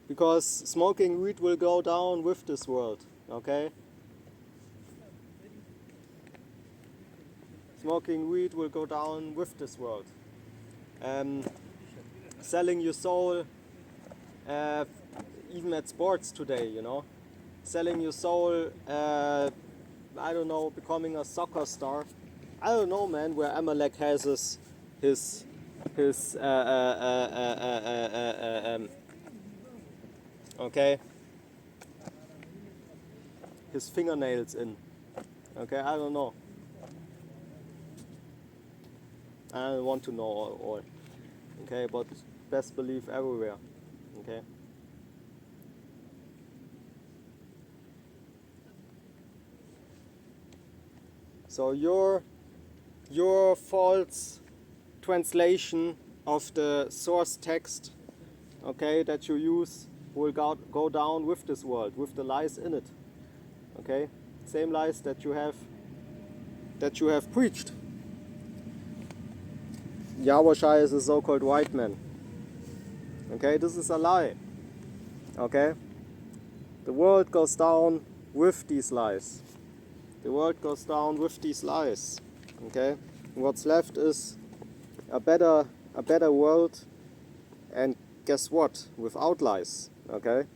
because smoking weed will go down with this world, okay. Smoking weed will go down with this world. Selling your soul, even at sports today, selling your soul, I don't know, becoming a soccer star. I don't know, man, where Amalek has his okay, his fingernails in. Okay, I don't know. I don't want to know all. Okay, but best believe everywhere. Okay. So your false translation of the source text, okay, that you use will go down with this world, with the lies in it. Okay, same lies that you have preached. Yahushua is a so-called white man. Okay, this is a lie. Okay, the world goes down with these lies. The world goes down with these lies. Okay, what's left is a better world, and guess what? Without lies. Okay,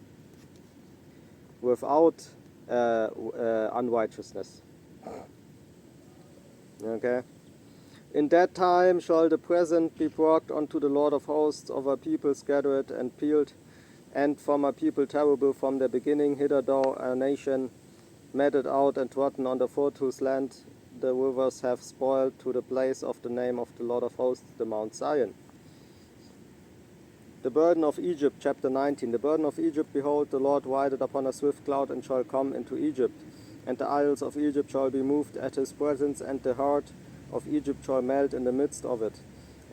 without unrighteousness. Okay. In that time shall the present be brought unto the Lord of hosts of a people scattered and peeled and from a people terrible from the beginning, hitherto a nation meted out and trodden on the foot, whose land the rivers have spoiled, to the place of the name of the Lord of hosts, the Mount Zion. The burden of Egypt, chapter 19. The burden of Egypt, behold, the Lord rideth upon a swift cloud, and shall come into Egypt. And the isles of Egypt shall be moved at his presence, and the heart of Egypt shall melt in the midst of it.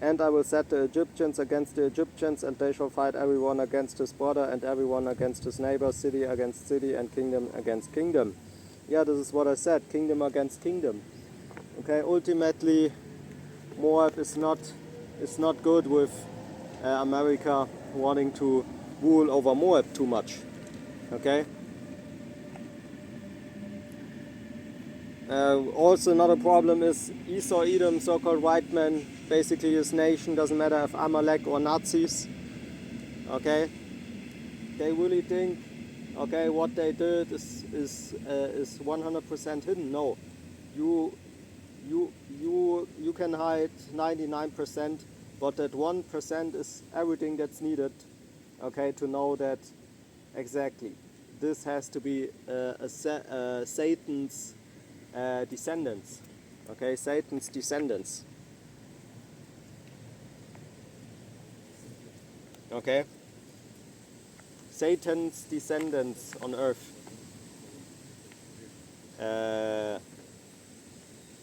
And I will set the Egyptians against the Egyptians, and they shall fight every one against his brother, and every one against his neighbor, city against city, and kingdom against kingdom. Yeah, this is what I said, kingdom against kingdom. Okay, ultimately, Moab is not good with America wanting to rule over Moab too much. Okay. Also another problem is Esau, Edom, so-called white men, basically his nation, doesn't matter if Amalek or Nazis. Okay. They really think, okay, what they did is 100% hidden. No, you can hide 99%, but that 1% is everything that's needed, okay, to know that exactly this has to be Satan's descendants, okay, Satan's descendants, okay, Satan's descendants on earth.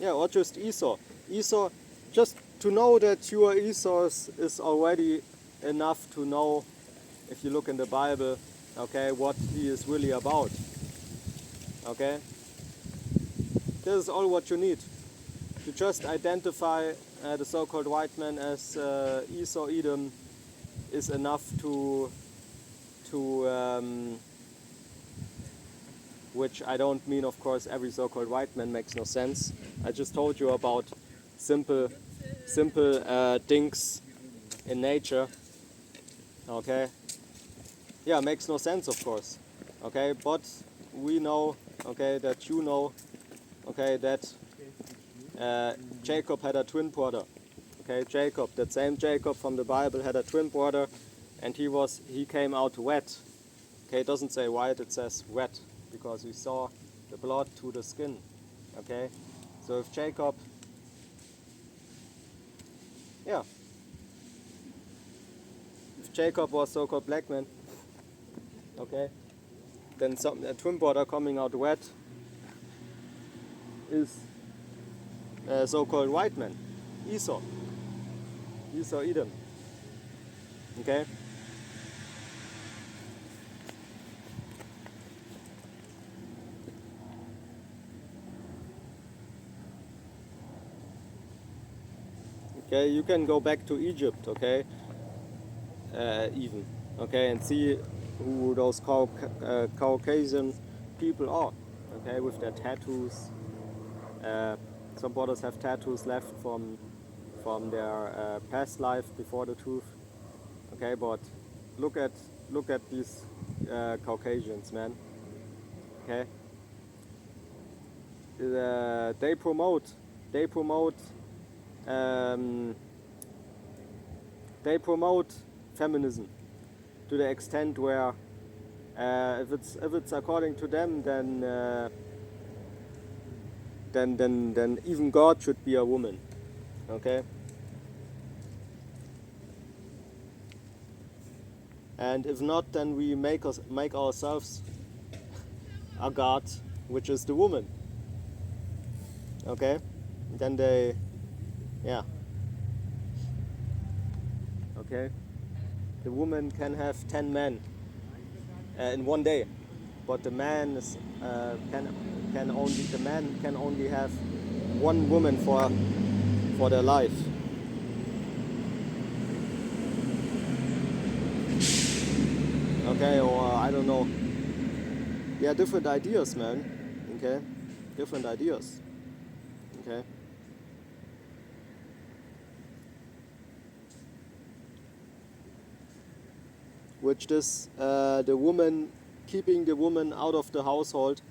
Yeah, or just Esau. Esau, just to know that you are Esau is already enough to know, if you look in the Bible, okay, what he is really about. Okay? This is all what you need. To just identify the so-called white man as Esau, Edom is enough to which I don't mean, of course, every so-called white man, makes no sense. I just told you about simple things in nature. Okay. Yeah, makes no sense, of course. Okay, but we know, okay, that you know, okay, that Jacob had a twin brother. Okay, Jacob, that same Jacob from the Bible, had a twin brother, and he came out wet. Okay, it doesn't say white, it says wet, because we saw the blood to the skin. Okay, so if Jacob, yeah, if Jacob was so-called black man, okay, then a twin brother coming out wet is a so-called white man, Esau, Edom. Okay. Okay, you can go back to Egypt, okay, even, okay, and see who those Caucasian people are, okay, with their tattoos. Some brothers have tattoos left from their past life before the truth, okay, but look at these Caucasians, man, okay. They promote feminism to the extent where if it's according to them, then even God should be a woman, okay? And if not, then we make ourselves a God, which is the woman, okay? Then they, yeah, okay? The woman can have 10 men in one day, but the man is, can only have one woman for their life. Okay, or I don't know. Yeah, different ideas, man. Okay, different ideas. Okay. Which the woman, keeping the woman out of the household,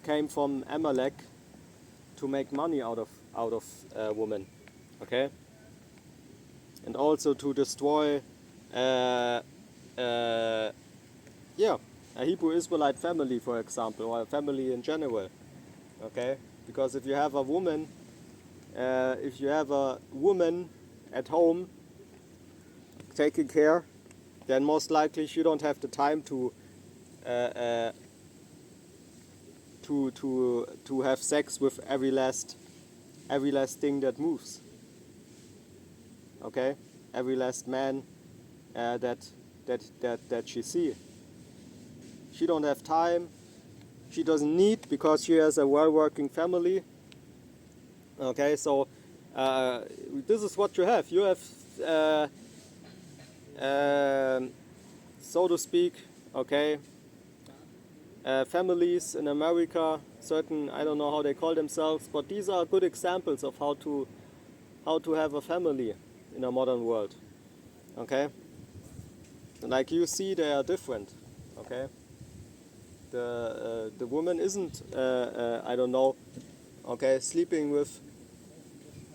came from Amalek to make money out of women, okay, and also to destroy yeah, a Hebrew Israelite family, for example, or a family in general. Okay, because if you have a woman at home taking care, then most likely she don't have the time to have sex with every last thing that moves. Okay, every last man that she see. She don't have time. She doesn't need, because she has a well-working family. Okay, so this is what you have. You have, so to speak, okay, families in America. Certain, I don't know how they call themselves, but these are good examples of how to have a family in a modern world. Okay, like you see, they are different. Okay, the woman isn't I don't know. Okay, sleeping with,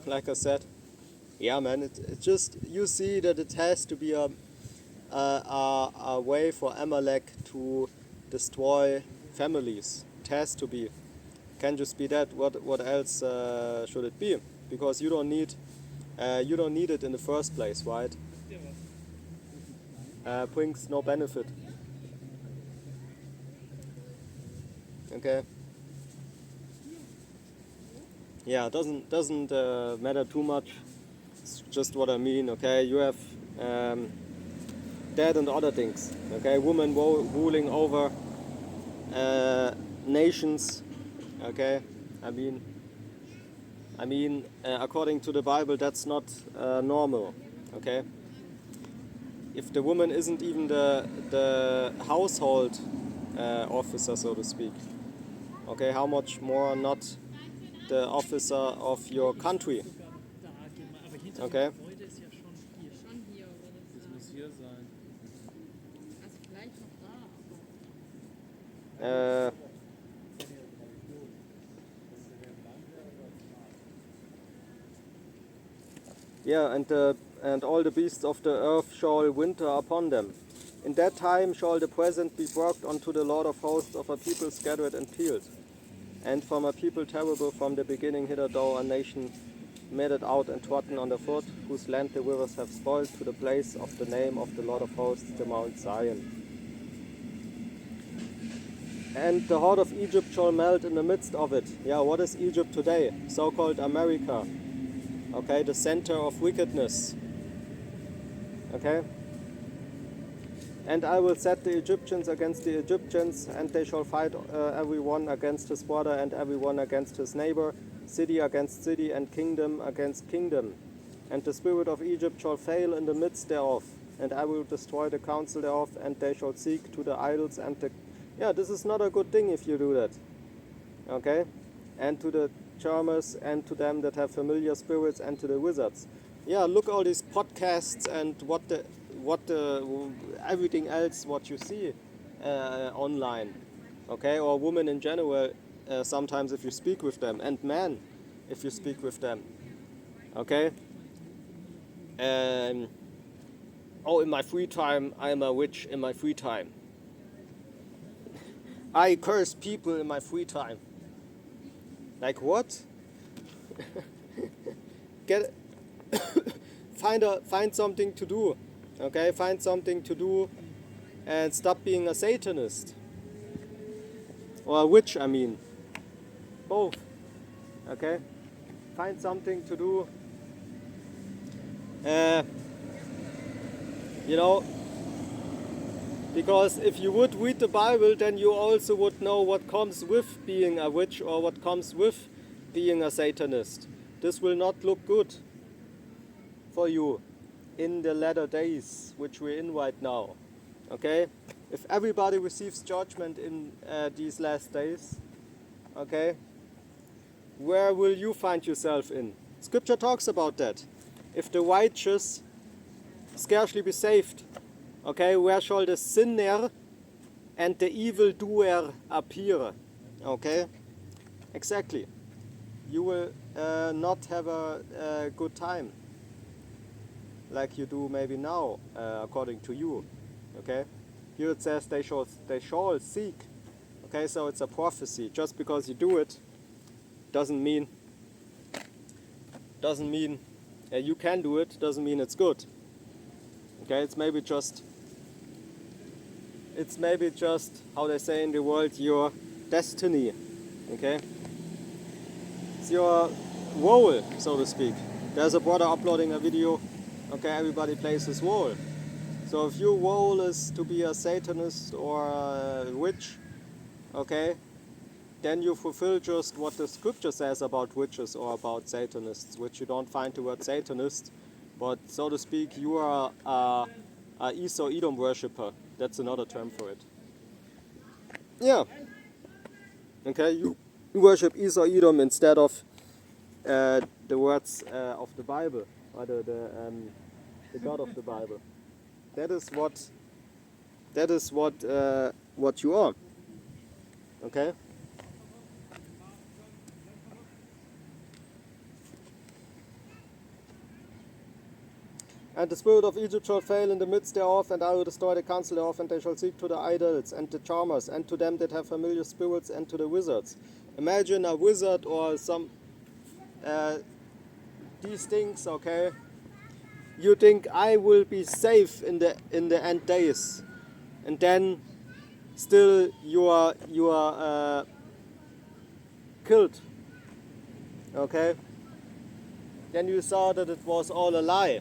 like I said, yeah, man. It's just, you see that it has to be a way for Amalek to destroy families. It has to be. Can't just be that. What else should it be? Because you don't need it in the first place, right? Brings no benefit. Okay. Yeah, doesn't matter too much. It's just what I mean. Okay, you have that and other things. Okay, women ruling over nations. Okay, I mean, according to the Bible, that's not normal. Okay, if the woman isn't even the household officer, so to speak. Okay, how much more not the officer of your country? Okay. Schon hier, aber das muss hier sein. Also vielleicht noch da, aber. Yeah, and all the beasts of the earth shall winter upon them. In that time shall the present be brought unto the Lord of hosts of a people scattered and peeled, and from a people terrible from the beginning hitherto, a nation meted out and trodden under foot, whose land the rivers have spoiled, to the place of the name of the Lord of hosts, the Mount Zion. And the heart of Egypt shall melt in the midst of it. Yeah, what is Egypt today? So-called America. Okay, the center of wickedness. Okay? And I will set the Egyptians against the Egyptians, and they shall fight every one against his brother, and every one against his neighbor, city against city, and kingdom against kingdom. And the spirit of Egypt shall fail in the midst thereof, and I will destroy the counsel thereof, and they shall seek to the idols and the... Yeah, this is not a good thing if you do that. Okay? And to the charmers, and to them that have familiar spirits, and to the wizards. Yeah, look all these podcasts and everything else what you see online. Okay, or women in general, sometimes if you speak with them, and men if you speak with them. Okay. Oh, in my free time, I'm a witch in my free time. I curse people in my free time. Like what? Find something to do. Okay, find something to do and stop being a Satanist. Or a witch, I mean. Both. Okay? Find something to do. You know, because if you would read the Bible, then you also would know what comes with being a witch or what comes with being a Satanist. This will not look good for you in the latter days, which we're in right now. Okay? If everybody receives judgment in these last days, okay, where will you find yourself in? Scripture talks about that. If the righteous scarcely be saved, okay, where shall the sinner and the evildoer appear? Okay? Exactly. You will not have a good time like you do maybe now, according to you. Okay, here it says they shall seek. Okay, so it's a prophecy. Just because you do it doesn't mean you can do it. Doesn't mean it's good. Okay, it's maybe just how they say in the world, your destiny. Okay, it's your role, so to speak. There's a brother uploading a video. Okay, everybody plays his role. So if your role is to be a Satanist or a witch, okay, then you fulfill just what the scripture says about witches or about Satanists, which you don't find the word Satanist, but so to speak, you are a Esau Edom worshipper. That's another term for it. Yeah. Okay, you worship Esau Edom instead of the words of the Bible, or the God of the Bible. That is what you are. Okay. And the spirit of Egypt shall fail in the midst thereof, and I will destroy the counsel thereof, and they shall seek to the idols, and the charmers, and to them that have familiar spirits, and to the wizards. Imagine a wizard or some these things, okay? You think I will be safe in the end days, and then still you are killed, okay? Then you saw that it was all a lie,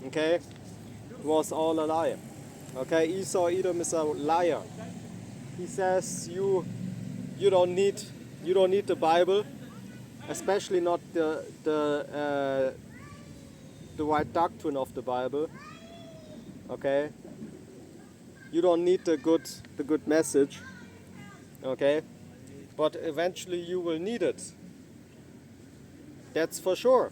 okay? It was all a lie. Okay, Esau Edom is a liar. He says you don't need the Bible, especially not the right doctrine of the Bible. Okay, you don't need the good message. Okay, but eventually you will need it. That's for sure.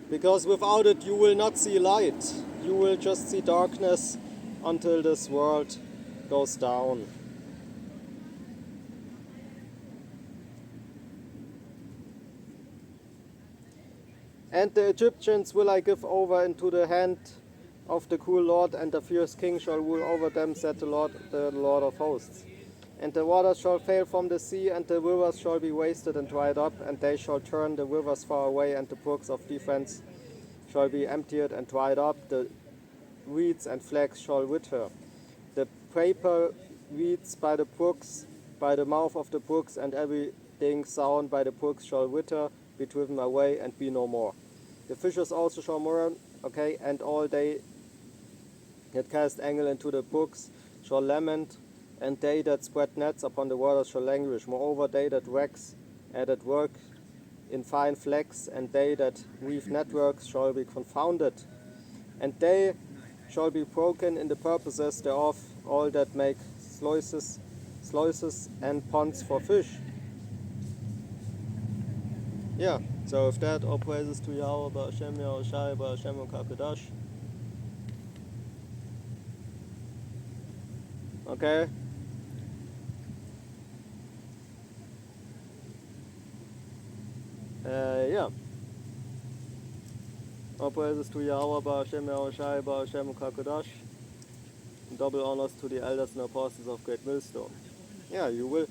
Because without it you will not see light. You will just see darkness until this world goes down. And the Egyptians will I give over into the hand of the cruel Lord, and the fierce king shall rule over them, said the Lord of hosts. And the waters shall fail from the sea, and the rivers shall be wasted and dried up, and they shall turn the rivers far away, and the brooks of defense shall be emptied and dried up. The reeds and flags shall wither. The paper weeds by the brooks, by the mouth of the brooks, and everything sown by the brooks shall wither, be driven away, and be no more. The fishes also shall mourn, okay, and all they that cast angle into the brooks shall lament, and they that spread nets upon the waters shall languish. Moreover, they that wax and that work in fine flax, and they that weave networks shall be confounded, and they shall be broken in the purposes thereof, all that make sluices and ponds for fish. Yeah, so with that, all praises to Yahweh, Ba'ashem Yahushai, Ba'ashem Kakadash. Okay? Yeah. All praises to Yahweh, Ba'ashem Yahushai, Ba'ashem Kakadash. Double honors to the elders and apostles of Great Millstone. Yeah, you will.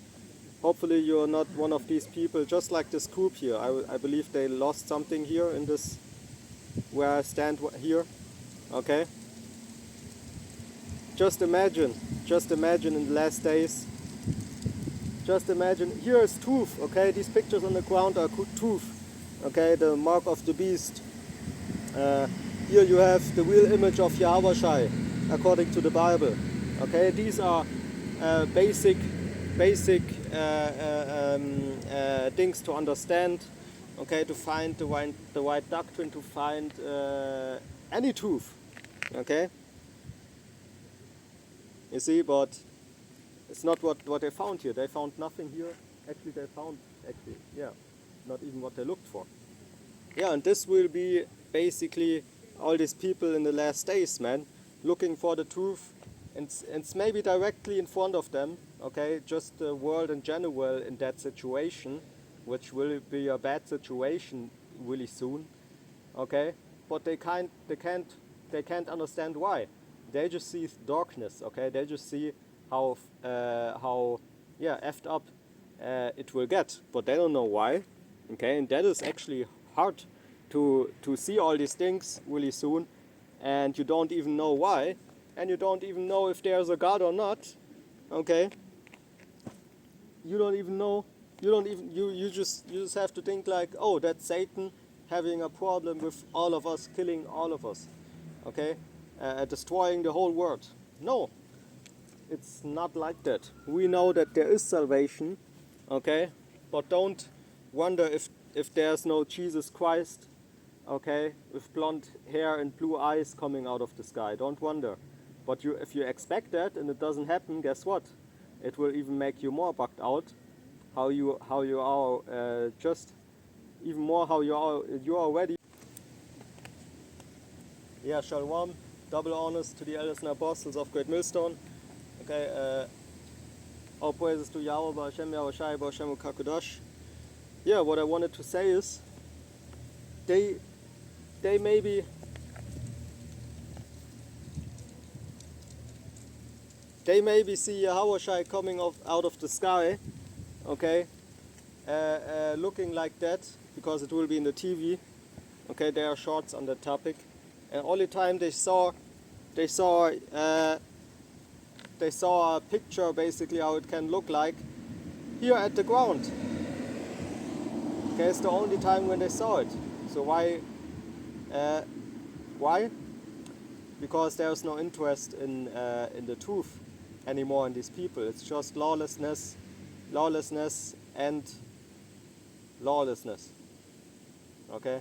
Hopefully you're not one of these people, just like this group here. I believe they lost something here in this, where I stand here. Okay? Just imagine in the last days. Just imagine, here is tooth, okay? These pictures on the ground are tooth, okay? The mark of the beast. Here you have the real image of Yahweh Shai, according to the Bible. Okay, these are basic things to understand. Okay, to find the right doctrine, to find any truth. Okay. You see, but it's not what they found here. They found nothing here. Actually, they found not even what they looked for. Yeah, and this will be basically all these people in the last days, man, looking for the truth, and it's maybe directly in front of them, okay, just the world in general in that situation, which will be a bad situation really soon, okay, but they can't they can't understand why. They just see darkness, okay? They just see how effed up it will get, but they don't know why, okay? And that is actually hard to see all these things really soon, and you don't even know why, and you don't even know if there's a God or not, okay? You don't even know. You just have to think like, oh, that's Satan having a problem with all of us, killing all of us, okay, destroying the whole world. No, it's not like that. We know that there is salvation, okay, but don't wonder if there's no Jesus Christ, okay, with blonde hair and blue eyes coming out of the sky. Don't wonder. But if you expect that and it doesn't happen, guess what? It will even make you more bugged out. How you are just even more how you are already. Yeah, Shalom, double honors to the elders and apostles of Great Millstone. Okay, all praises to Yahweh, Hashem, Yahweh Shai, Hashem, Kakodash. Yeah, what I wanted to say is, they maybe see Yahweh Shai coming out of the sky, okay, looking like that, because it will be in the TV. Okay, there are shorts on that topic, and only time they saw a picture basically how it can look like here at the ground. Okay, it's the only time when they saw it. So why? Because there's no interest in the truth anymore in these people. It's just lawlessness, and lawlessness. Okay.